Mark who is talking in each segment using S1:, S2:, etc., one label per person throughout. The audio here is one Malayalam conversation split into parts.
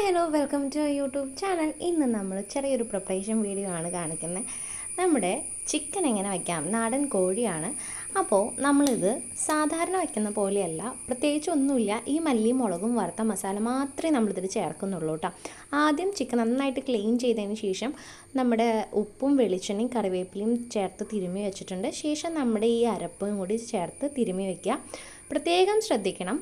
S1: Hi hello welcome to YouTube channel. ഇന്ന് നമ്മൾ ചെറിയൊരു പ്രിപ്പറേഷൻ വീഡിയോ ആണ് കാണിക്കുന്നത്. നമ്മുടെ ചിക്കൻ എങ്ങനെ വയ്ക്കാം, നാടൻ കോഴിയാണ്. അപ്പോൾ നമ്മളിത് സാധാരണ വയ്ക്കുന്ന പോലെയല്ല, പ്രത്യേകിച്ച് ഒന്നുമില്ല. ഈ മല്ലിയും മുളകും വറുത്ത മസാല മാത്രമേ നമ്മളിതിൽ ചേർക്കുന്നുള്ളൂ കേട്ടോ. ആദ്യം ചിക്കൻ നന്നായിട്ട് ക്ലീൻ ചെയ്തതിന് ശേഷം നമ്മുടെ ഉപ്പും വെളിച്ചെണ്ണയും കറിവേപ്പിലയും ചേർത്ത് തിരുമ്മി വെച്ചിട്ടുണ്ട്. ശേഷം നമ്മുടെ ഈ അരപ്പും കൂടി ചേർത്ത് തിരുമ്മി വയ്ക്കുക. പ്രത്യേകം ശ്രദ്ധിക്കണം,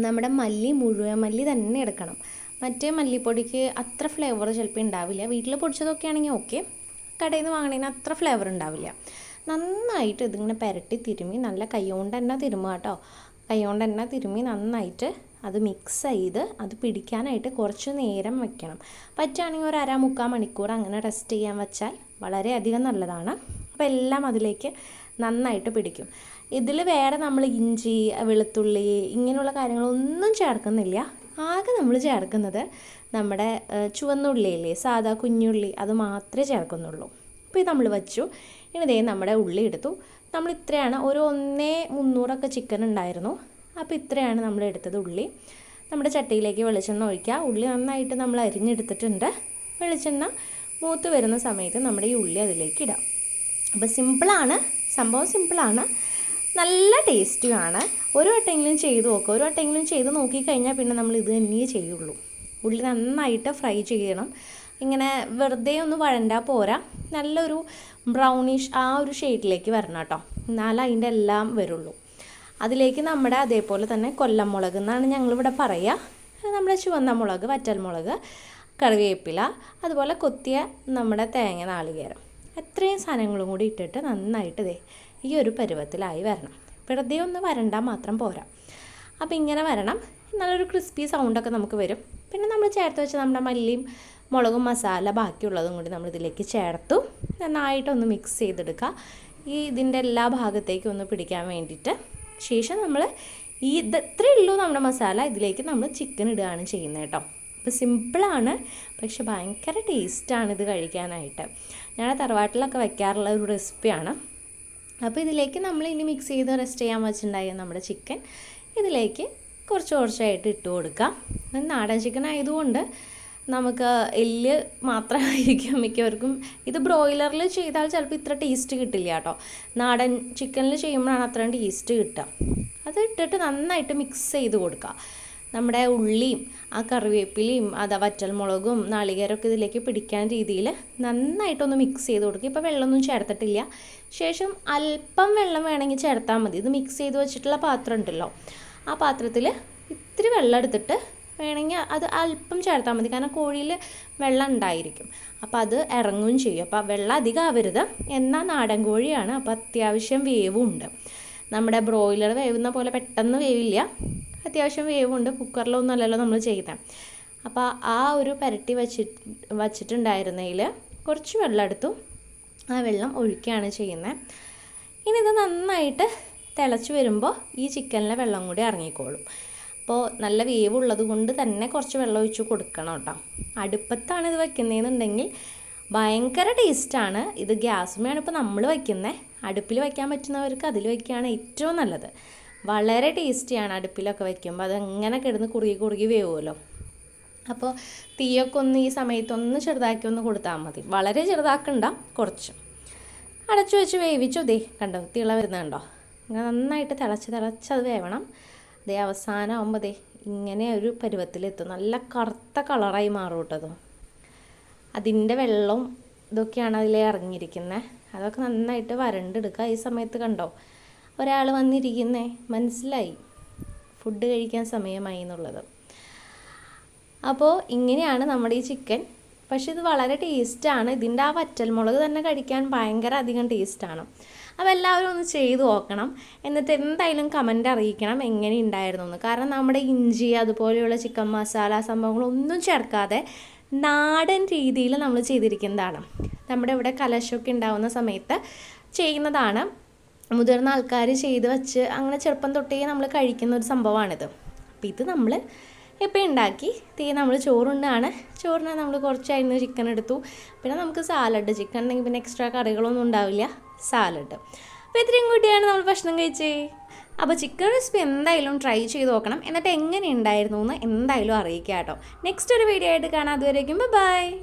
S1: നമ്മുടെ മല്ലി മുഴുവൻ മല്ലി തന്നെ എടുക്കണം. മറ്റേ മല്ലിപ്പൊടിക്ക് അത്ര ഫ്ലേവർ ചിലപ്പോൾ ഉണ്ടാവില്ല. വീട്ടിൽ പൊടിച്ചതൊക്കെ ആണെങ്കിൽ ഓക്കെ, കടയിൽ നിന്ന് വാങ്ങണതിന് അത്ര ഫ്ലേവർ ഉണ്ടാവില്ല. നന്നായിട്ട് ഇതിങ്ങനെ പുരട്ടി തിരുമ്മി, നല്ല കൈകൊണ്ട് തന്നെ തിരുമ്മുക കേട്ടോ. കൈകൊണ്ട് തന്നെ തിരുമ്മി നന്നായിട്ട് അത് മിക്സ് ചെയ്ത് അത് പിടിക്കാനായിട്ട് കുറച്ച് നേരം വെക്കണം. പറ്റുകയാണെങ്കിൽ ഒരു 1/2-3 മണിക്കൂർ അങ്ങനെ റെസ്റ്റ് ചെയ്യാൻ വെച്ചാൽ വളരെയധികം നല്ലതാണ്. അപ്പോൾ എല്ലാം അതിലേക്ക് നന്നായിട്ട് പിടിക്കും. ഇതിൽ വേറെ നമ്മൾ ഇഞ്ചി, വെളുത്തുള്ളി ഇങ്ങനെയുള്ള കാര്യങ്ങളൊന്നും ചേർക്കുന്നില്ല. ആകെ നമ്മൾ ചേർക്കുന്നത് നമ്മുടെ ചുവന്നുള്ളിയില്ലേ, സാധാ കുഞ്ഞുള്ളി, അത് മാത്രമേ ചേർക്കുന്നുള്ളൂ. അപ്പോൾ ഇത് നമ്മൾ വച്ചു. ഇനി ദേ നമ്മുടെ ഉള്ളി എടുത്തു. നമ്മൾ ഇത്രയാണ്, ഒരു 1-300 ചിക്കൻ ഉണ്ടായിരുന്നു. അപ്പോൾ ഇത്രയാണ് നമ്മൾ എടുത്തത് ഉള്ളി. നമ്മുടെ ചട്ടിയിലേക്ക് വെളിച്ചെണ്ണ ഒഴിക്കുക. ഉള്ളി നന്നായിട്ട് നമ്മൾ അരിഞ്ഞെടുത്തിട്ടുണ്ട്. വെളിച്ചെണ്ണ മൂത്ത് വരുന്ന സമയത്ത് നമ്മുടെ ഈ ഉള്ളി അതിലേക്ക് ഇടാം. അപ്പോൾ സിമ്പിളാണ്, സംഭവം സിമ്പിളാണ്, നല്ല ടേസ്റ്റിയാണ്. ഒരു വട്ടമെങ്കിലും ചെയ്ത് നോക്കുക. ഒരു വട്ടമെങ്കിലും ചെയ്ത് നോക്കിക്കഴിഞ്ഞാൽ പിന്നെ നമ്മൾ ഇത് തന്നെയേ ചെയ്യുള്ളൂ. ഉള്ളി നന്നായിട്ട് ഫ്രൈ ചെയ്യണം. ഇങ്ങനെ വെറുതെ ഒന്ന് വഴണ്ടാൽ പോരാ, നല്ലൊരു ബ്രൗണിഷ് ആ ഒരു ഷെയ്ഡിലേക്ക് വരണം കേട്ടോ. എന്നാലും അതിൻ്റെ എല്ലാം വരുള്ളൂ. അതിലേക്ക് നമ്മുടെ അതേപോലെ തന്നെ കൊല്ലമുളക് എന്നാണ് ഞങ്ങളിവിടെ പറയുക. നമ്മുടെ ചുവന്ന മുളക്, വറ്റൽമുളക്, കറിവേപ്പില, അതുപോലെ കൊത്തിയ നമ്മുടെ തേങ്ങ, നാളികേരം, അത്രയും സാധനങ്ങളും കൂടി ഇട്ടിട്ട് നന്നായിട്ട് ഈ ഒരു പരുവത്തിലായി വരണം. വെറുതെ ഒന്ന് വരണ്ടാൽ മാത്രം പോരാ. അപ്പോൾ ഇങ്ങനെ വരണം. നല്ലൊരു ക്രിസ്പി സൗണ്ടൊക്കെ നമുക്ക് വരും. പിന്നെ നമ്മൾ ചേർത്ത് വെച്ച നമ്മുടെ മല്ലിയും മുളകും മസാല ബാക്കിയുള്ളതും കൂടി നമ്മൾ ഇതിലേക്ക് ചേർത്തു നന്നായിട്ടൊന്ന് മിക്സ് ചെയ്തെടുക്കുക. ഇതിൻ്റെ എല്ലാ ഭാഗത്തേക്കും ഒന്ന് പിടിക്കാൻ വേണ്ടിയിട്ട്. ശേഷം നമ്മൾ ഇത്രയേ ഉള്ളൂ നമ്മുടെ മസാല. ഇതിലേക്ക് നമ്മൾ ചിക്കൻ ഇടുകയാണ് ചെയ്യുന്നത് കേട്ടോ. അപ്പോൾ സിമ്പിളാണ്, പക്ഷെ ഭയങ്കര ടേസ്റ്റാണ് ഇത് കഴിക്കാനായിട്ട്. ഞാൻ തറവാട്ടിലൊക്കെ വയ്ക്കാറുള്ള ഒരു റെസിപ്പിയാണ്. അപ്പോൾ ഇതിലേക്ക് നമ്മൾ ഇനി മിക്സ് ചെയ്ത് റെസ്റ്റ് ചെയ്യാൻ വെച്ചിട്ടുണ്ടായ നമ്മുടെ ചിക്കൻ ഇതിലേക്ക് കുറച്ചായിട്ട് ഇട്ട് കൊടുക്കാം. നാടൻ ചിക്കൻ ആയതുകൊണ്ട് നമുക്ക് എല്ല് മാത്രമായിരിക്കും മിക്കവർക്കും. ഇത് ബ്രോയിലറിൽ ചെയ്താൽ ചിലപ്പോൾ ഇത്ര ടേസ്റ്റ് കിട്ടില്ല കേട്ടോ. നാടൻ ചിക്കനിൽ ചെയ്യുമ്പോഴാണ് അത്രയും ടേസ്റ്റ് കിട്ടുക. അത് ഇട്ടിട്ട് നന്നായിട്ട് മിക്സ് ചെയ്ത് കൊടുക്കുക. നമ്മുടെ ഉള്ളിയും ആ കറിവേപ്പിലയും വറ്റൽമുളകും നാളികേരമൊക്കെ ഇതിലേക്ക് പിടിക്കാൻ രീതിയിൽ നന്നായിട്ടൊന്ന് മിക്സ് ചെയ്ത് കൊടുക്കുക. ഇപ്പോൾ വെള്ളമൊന്നും ചേർത്തിട്ടില്ല. ശേഷം അല്പം വെള്ളം വേണമെങ്കിൽ ചേർത്താൽ മതി. ഇത് മിക്സ് ചെയ്ത് വെച്ചിട്ടുള്ള പാത്രം ഉണ്ടല്ലോ, ആ പാത്രത്തിൽ ഇത്തിരി വെള്ളം എടുത്തിട്ട് വേണമെങ്കിൽ അത് അല്പം ചേർത്താൽ മതി. കാരണം കോഴിയിൽ വെള്ളം ഉണ്ടായിരിക്കും, അപ്പോൾ അത് ഇറങ്ങുകയും ചെയ്യും. അപ്പോൾ വെള്ളം അധികം ആവരുത്. എന്നാൽ നാടൻ കോഴിയാണ്, അപ്പോൾ അത്യാവശ്യം വേവും ഉണ്ട്. നമ്മുടെ ബ്രോയിലർ വേവുന്ന പോലെ പെട്ടെന്ന് വേവില്ല, അത്യാവശ്യം വേവുണ്ട്. കുക്കറിലൊന്നും അല്ലല്ലോ നമ്മൾ ചെയ്യുന്നത്. അപ്പോൾ ആ ഒരു പുരട്ടി വച്ചിട്ടുണ്ടായിരുന്നതിൽ കുറച്ച് വെള്ളം എടുത്തു, ആ വെള്ളം ഒഴിക്കുകയാണ് ചെയ്യുന്നത്. ഇനി ഇത് നന്നായിട്ട് തിളച്ച് വരുമ്പോൾ ഈ ചിക്കനിലെ വെള്ളം കൂടി ഇറങ്ങിക്കോളും. അപ്പോൾ നല്ല വേവുള്ളത് കൊണ്ട് തന്നെ കുറച്ച് വെള്ളം ഒഴിച്ച് കൊടുക്കണം കേട്ടോ. അടുപ്പത്താണ് ഇത് വയ്ക്കുന്നതെന്നുണ്ടെങ്കിൽ ഭയങ്കര ടേസ്റ്റാണ്. ഇത് ഗ്യാസുമേയാണ് ഇപ്പോൾ നമ്മൾ വയ്ക്കുന്നത്. അടുപ്പിൽ വയ്ക്കാൻ പറ്റുന്നവർക്ക് അതിൽ വയ്ക്കുകയാണ് ഏറ്റവും നല്ലത്. വളരെ ടേസ്റ്റിയാണ് അടുപ്പിലൊക്കെ വയ്ക്കുമ്പോൾ. അതെങ്ങനെ കിടന്ന് കുറുകി വേവുമല്ലോ. അപ്പോൾ തീയൊക്കെ ഒന്ന് ഈ സമയത്തൊന്ന് ചെറുതാക്കി ഒന്ന് കൊടുത്താൽ മതി. വളരെ ചെറുതാക്കണ്ട, കുറച്ച് അടച്ചു വെച്ച് വേവിച്ചു. കണ്ടോ തിള വരുന്നുണ്ടോ? അങ്ങനെ നന്നായിട്ട് തിളച്ചത് വേവണം. അവസാനം ആകുമ്പോൾ ഇങ്ങനെ ഒരു പരുവത്തിലെത്തും. നല്ല കറുത്ത കളറായി മാറും കേട്ടത്. അതിൻ്റെ വെള്ളവും ഇതൊക്കെയാണ് അതിൽ ഇറങ്ങിയിരിക്കുന്നത്. അതൊക്കെ നന്നായിട്ട് വരണ്ടെടുക്കുക. ഈ സമയത്ത് കണ്ടോ ഒരാൾ വന്നിരിക്കുന്നേ, മനസ്സിലായി ഫുഡ് കഴിക്കാൻ സമയമായി എന്നുള്ളത്. അപ്പോൾ ഇങ്ങനെയാണ് നമ്മുടെ ഈ ചിക്കൻ. പക്ഷേ ഇത് വളരെ ടേസ്റ്റാണ്. ഇതിൻ്റെ ആ വറ്റൽമുളക് തന്നെ കഴിക്കാൻ ഭയങ്കര അധികം ടേസ്റ്റാണ്. അപ്പോൾ എല്ലാവരും ഒന്ന് ചെയ്ത് നോക്കണം. എന്നിട്ട് എന്തായാലും കമൻ്റ് അറിയിക്കണം എങ്ങനെ ഉണ്ടായിരുന്നു എന്ന്. കാരണം നമ്മുടെ ഇഞ്ചി അതുപോലെയുള്ള ചിക്കൻ മസാല സംഭവങ്ങളൊന്നും ചേർക്കാതെ നാടൻ രീതിയിൽ നമ്മൾ ചെയ്തിരിക്കുന്നതാണ്. നമ്മുടെ ഇവിടെ കലശമൊക്കെ ഉണ്ടാകുന്ന സമയത്ത് ചെയ്യുന്നതാണ്. മുതിർന്ന ആൾക്കാർ ചെയ്ത് വെച്ച് അങ്ങനെ ചെറുപ്പം തൊട്ടേ നമ്മൾ കഴിക്കുന്ന ഒരു സംഭവമാണിത്. അപ്പോൾ ഇത് നമ്മൾ ഇപ്പോൾ ഉണ്ടാക്കി നമ്മൾ ചോറുണ്ടാണ്. ചോറിന് നമ്മൾ കുറച്ചായിരുന്നു ചിക്കൻ എടുത്തു. പിന്നെ നമുക്ക് സാലഡ്, ചിക്കൻ ഉണ്ടെങ്കിൽ പിന്നെ എക്സ്ട്രാ കറികളൊന്നും ഉണ്ടാവില്ല, സാലഡ്. അപ്പോൾ ഇത്രയും കൂട്ടിയാണ് നമ്മൾ ഭക്ഷണം കഴിച്ചേ. അപ്പോൾ ചിക്കൻ റെസിപ്പി എന്തായാലും ട്രൈ ചെയ്ത് നോക്കണം. എന്നിട്ട് എങ്ങനെ ഉണ്ടായിരുന്നു എന്ന് എന്തായാലും അറിയിക്കാം കേട്ടോ. നെക്സ്റ്റ് ഒരു വീഡിയോ ആയിട്ട് കാണാം. അതുവരേക്കും ബൈ.